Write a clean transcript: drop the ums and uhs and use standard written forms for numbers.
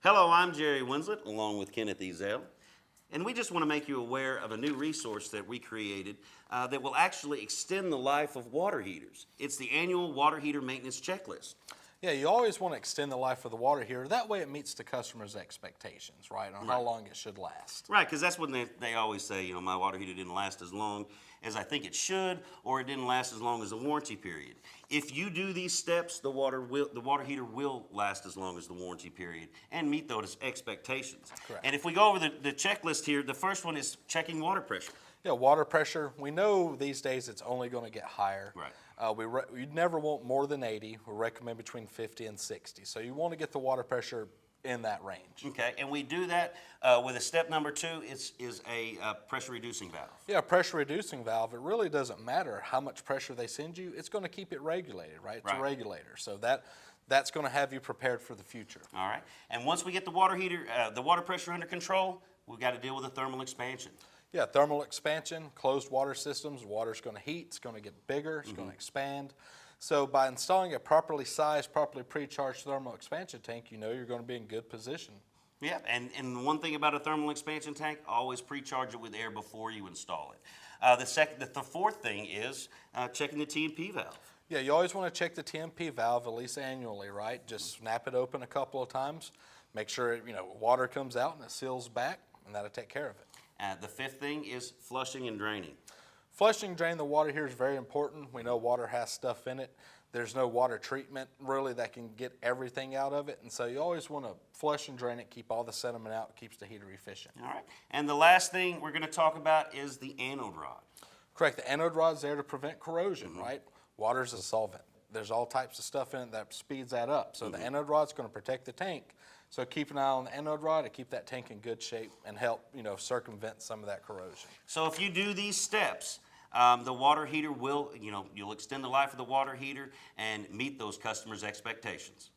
Hello, I'm Jerry Winslet, along with Kenneth Ezell, and we just want to make you aware of a new resource that we created that will actually extend the life of water heaters. It's the annual water heater maintenance checklist. Yeah, you always want to extend the life of the water heater. That way it meets the customer's expectations, right, on how long it should last. Right, because that's when they always say, you know, my water heater didn't last as long as I think it should, or it didn't last as long as the warranty period. If you do these steps, the water heater will last as long as the warranty period and meet those expectations. Correct. And if we go over the checklist here, the first one is checking water pressure. Yeah, water pressure, we know these days it's only going to get higher. Right. We never want more than 80. We recommend between 50 and 60. So you want to get the water pressure in that range. Okay, and we do that with a step number 2, is a pressure reducing valve. Yeah, pressure reducing valve, it really doesn't matter how much pressure they send you. It's going to keep it regulated, right? It's Right. a regulator. So that's going to have you prepared for the future. All right, and once we get the water heater, the water pressure under control, we've got to deal with the thermal expansion. Yeah, thermal expansion, closed water systems, water's going to heat, it's going to get bigger, it's going to expand. So by installing a properly sized, properly pre-charged thermal expansion tank, you know you're going to be in good position. Yeah, and the one thing about a thermal expansion tank, always pre-charge it with air before you install it. The fourth thing is checking the T&P valve. Yeah, you always want to check the T&P valve at least annually, right? Just snap it open a couple of times, make sure water comes out and it seals back, and that'll take care of it. The fifth thing is flushing and draining. Flushing and draining the water here is very important. We know water has stuff in it. There's no water treatment really that can get everything out of it, and so you always want to flush and drain it, keep all the sediment out, keeps the heater efficient. All right, and the last thing we're going to talk about is the anode rod. Correct, the anode rod's there to prevent corrosion, right? Water's a solvent. There's all types of stuff in it that speeds that up, so the anode rod's going to protect the tank. So keep an eye on the anode rod to keep that tank in good shape and help, circumvent some of that corrosion. So if you do these steps, the water heater will, you'll extend the life of the water heater and meet those customers' expectations.